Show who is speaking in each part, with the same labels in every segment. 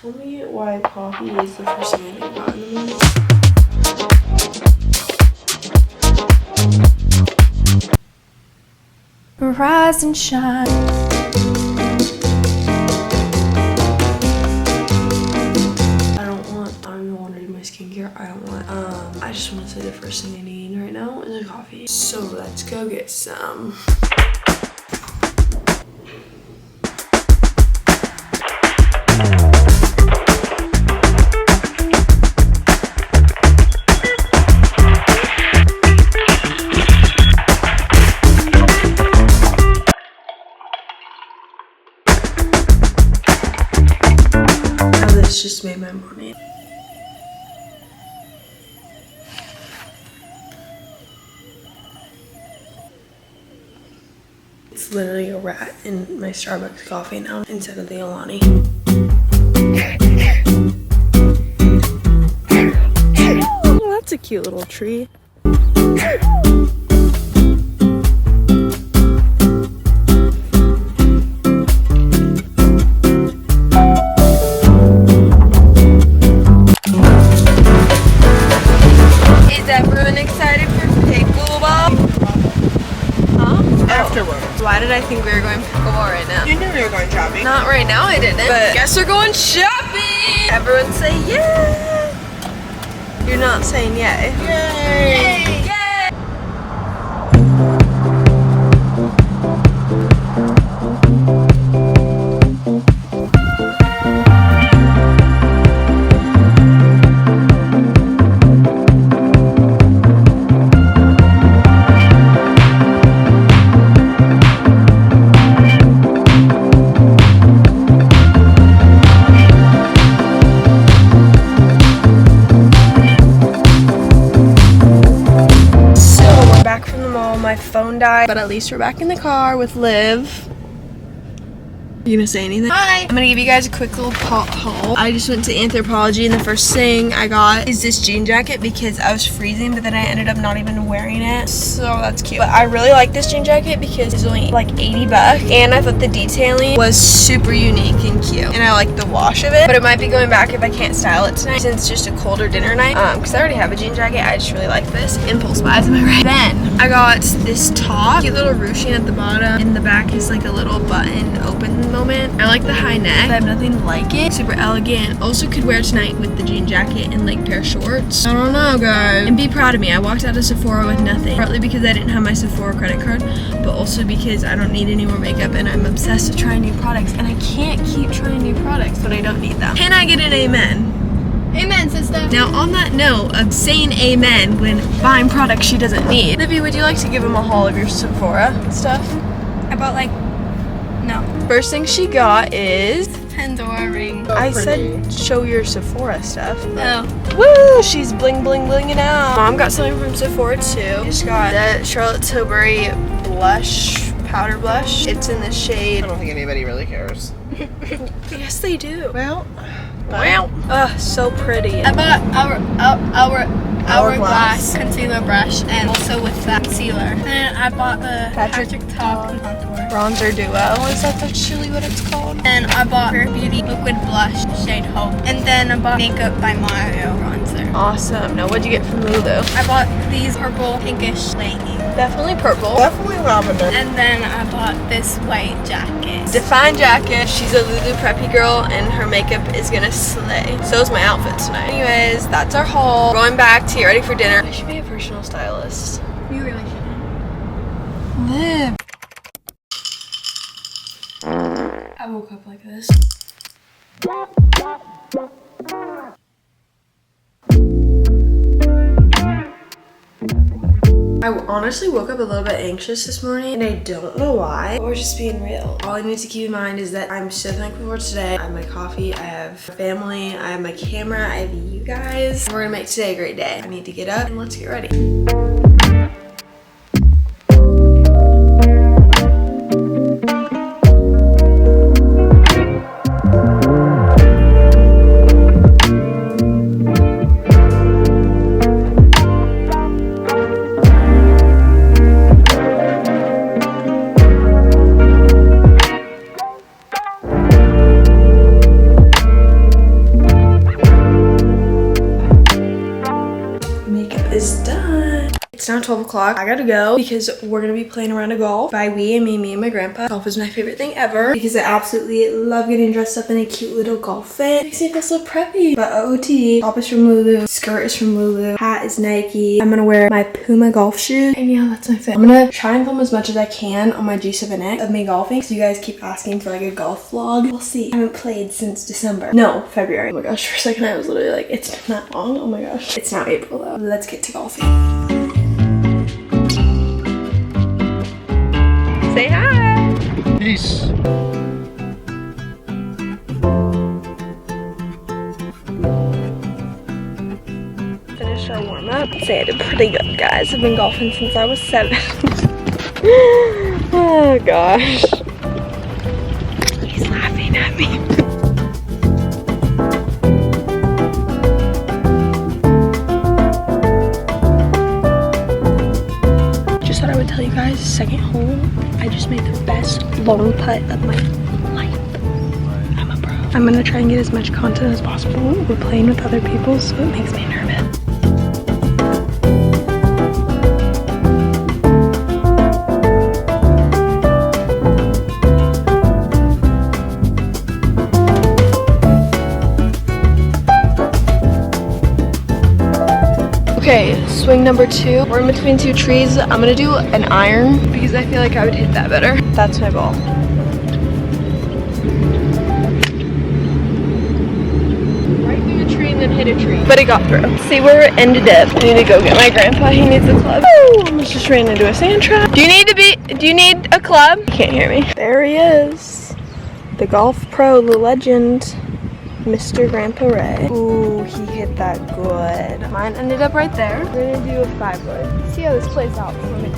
Speaker 1: Tell me why coffee is the first thing I think about in the morning. Rise and shine. I don't even want to do my skincare. I just want to say the first thing I need right now is a coffee. So let's go get some. This just made my morning. It's literally a rat in my Starbucks coffee now instead of the Alani. Oh, that's a cute little tree. Why did I think we were going pickleball right now?
Speaker 2: You knew we were going shopping.
Speaker 1: Not right now, I didn't. But guess we're going shopping! Everyone say yay! You're not saying yay.
Speaker 2: Yay!
Speaker 1: Yay! My phone died, but at least we're back in the car with Liv. You gonna say anything?
Speaker 2: Hi!
Speaker 1: I'm gonna give you guys a quick little haul. I just went to Anthropologie and the first thing I got is this jean jacket because I was freezing, but then I ended up not even wearing it. So that's cute. But I really like this jean jacket because it's only like 80 bucks and I thought the detailing was super unique and cute. And I like the wash of it, but it might be going back if I can't style it tonight since it's just a colder dinner night. Because I already have a jean jacket. I just really like this. Impulse buys, am I right? Then I got this top, cute little ruching at the bottom. In the back is like a little button open moment. I like the high neck. I have nothing like it. Super elegant. Also could wear tonight with the jean jacket and like pair of shorts. I don't know, guys. And be proud of me. I walked out of Sephora with nothing. Partly because I didn't have my Sephora credit card, but also because I don't need any more makeup and I'm obsessed with trying new products and I can't keep trying new products when I don't need them. Can I get an amen?
Speaker 2: Amen, sister.
Speaker 1: Now, on that note of saying amen when buying products she doesn't need, Livy, would you like to give them a haul of your Sephora stuff?
Speaker 2: I bought like, no.
Speaker 1: First thing she got is
Speaker 2: Pandora ring.
Speaker 1: I said show your Sephora stuff.
Speaker 2: Oh.
Speaker 1: Woo! She's bling bling blinging out. Mom got something from Sephora too. Just got the Charlotte Tilbury blush, powder blush. It's in the shade.
Speaker 2: I don't think anybody really cares.
Speaker 1: Yes, they do.
Speaker 2: Well.
Speaker 1: Wow. Ugh, so pretty.
Speaker 2: I bought Hourglass concealer brush and also with that concealer. And I bought the Patrick Ta contour.
Speaker 1: Bronzer Duo. Is that actually what it's called?
Speaker 2: And I bought Rare Beauty liquid blush shade Hope. And then I bought Makeup by Mario bronzer.
Speaker 1: Awesome. Now what'd you get from Lulu?
Speaker 2: I bought these purple pinkish leggings.
Speaker 1: Definitely purple.
Speaker 2: Definitely lavender. And then I bought this white jacket.
Speaker 1: Define jacket. She's a Lulu preppy girl and her makeup is gonna slay. So is my outfit tonight. Anyways, that's our haul. Going back to get ready for dinner. I should be a personal stylist.
Speaker 2: You really shouldn't.
Speaker 1: Liv. I woke up like this. I honestly woke up a little bit anxious this morning and I don't know why. Or just being real. All I need to keep in mind is that I'm so thankful for today. I have my coffee, I have family, I have my camera, I have you guys. We're gonna make today a great day. I need to get up and let's get ready. now 12 o'clock. I gotta go because we're gonna be playing around a golf. By we, I mean me and my grandpa. Golf is my favorite thing ever because I absolutely love getting dressed up in a cute little golf fit. It makes me feel so preppy. But OOTD, top is from Lulu, skirt is from Lulu, hat is Nike. I'm gonna wear my Puma golf shoes. And yeah, that's my fit. I'm gonna try and film as much as I can on my G7X of me golfing. So you guys keep asking for like a golf vlog. We'll see. I haven't played since December. No, February. Oh my gosh, for a second I was literally like, it's been that long. Oh my gosh. It's now April though. Let's get to golfing. Say hi.
Speaker 3: Peace.
Speaker 1: Finished our warm-up. Say I did pretty good, guys. I've been golfing since I was 7. Oh gosh. He's laughing at me. Just thought I would tell you guys, second hole, I just made the best long putt of my life. I'm a pro. I'm gonna try and get as much content as possible. We're playing with other people, so it makes me nervous. Okay, swing number 2. We're in between 2 trees. I'm gonna do an iron because I feel like I would hit that better. That's my ball. Right through the tree and then hit a tree. But it got through. See where it ended up. I need to go get my grandpa. He needs a club. Woo! Almost just ran into a sand trap. Do you need a club? You can't hear me. There he is. The golf pro, the legend. Mr. Grandpa Ray. Ooh, he hit that good. Mine ended up right there. We're gonna do a 5-wood. See how this plays out for me.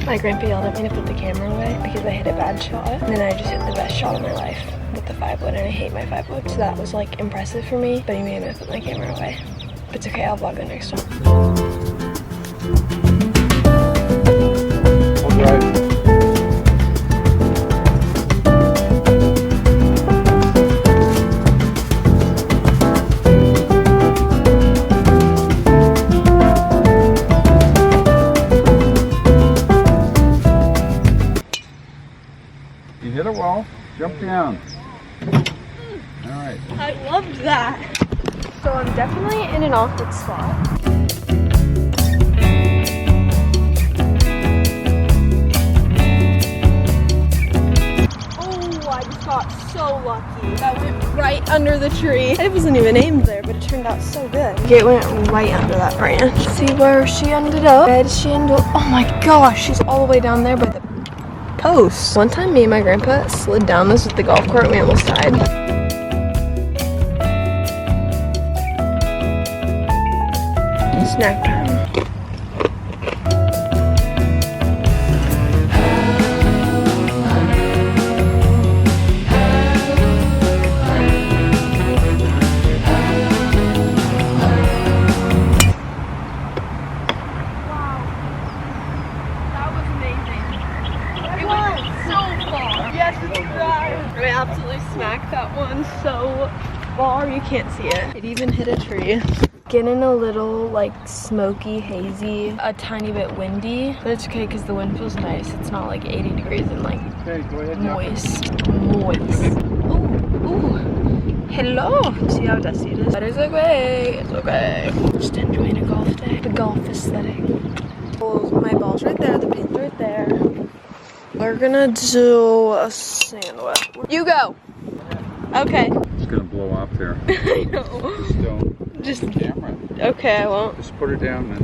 Speaker 1: My grandpa yelled at me to put the camera away because I hit a bad shot. And then I just hit the best shot of my life with the 5-wood, and I hate my 5-wood. So that was like impressive for me, but he made me put my camera away. But it's okay, I'll vlog it next time.
Speaker 3: Right. You hit it well. Jump down. All right.
Speaker 1: I loved that. So I'm definitely in an awkward spot. So lucky. That went right under the tree. It wasn't even aimed there, but it turned out so good. It went right under that branch. See where she ended up? Oh my gosh, she's all the way down there by the post. One time me and my grandpa slid down this with the golf cart and we almost died. Snack time. I absolutely smacked that one so far, you can't see it. It even hit a tree. Getting a little like smoky, hazy, a tiny bit windy, but it's okay because the wind feels nice. It's not like 80 degrees and like moist. Ooh. Hello. See how dusty it is? That is okay. It's okay. Just enjoying a golf day. The golf aesthetic. My ball's right there. The pin's right there. We're gonna do a sandwich. You go. Okay.
Speaker 3: It's gonna blow off there.
Speaker 1: I know.
Speaker 3: Just don't. The camera.
Speaker 1: Okay, I won't.
Speaker 3: Just put her down then.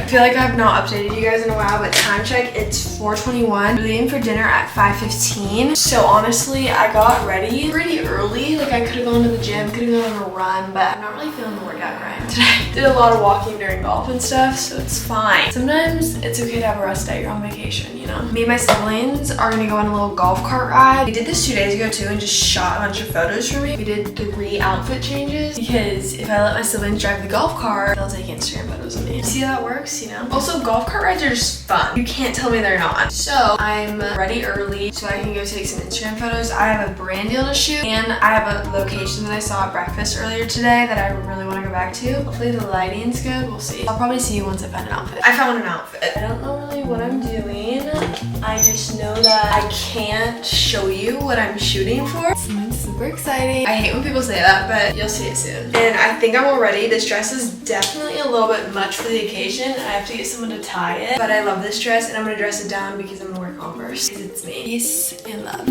Speaker 1: feel like I've not updated you guys in a while, but time check, it's 4:21. We're leaving for dinner at 5:15. So honestly, I got ready pretty early. Like I could have gone to the gym, could have gone on a run, but I'm not really feeling the workout grind today. Did a lot of walking during golf and stuff, so it's fine. Sometimes it's okay to have a rest day. You're on vacation, you know? Me and my siblings are gonna go on a little golf cart ride. We did this 2 days ago too and just shot a bunch of photos for me. We did 3 outfit changes because if I let my siblings drive the golf cart, they'll take Instagram photos of me. See how that works, you know? Also, golf cart rides are just fun. You can't tell me they're not. So I'm ready early so I can go take some Instagram photos. I have a brand deal to shoot and I have a location that I saw at breakfast earlier today that I really want to go back to. Hopefully the lighting's good. We'll see. I'll probably see you once I find an outfit. I found an outfit. I don't know really what I'm doing. I just know that I can't show you what I'm shooting for. Something super exciting. I hate when people say that, but you'll see it soon. And I think I'm all ready. This dress is definitely a little bit much for the occasion. I have to get someone to tie it, but I love this dress and I'm gonna dress it down because I'm gonna wear Converse because it's me. Peace and love.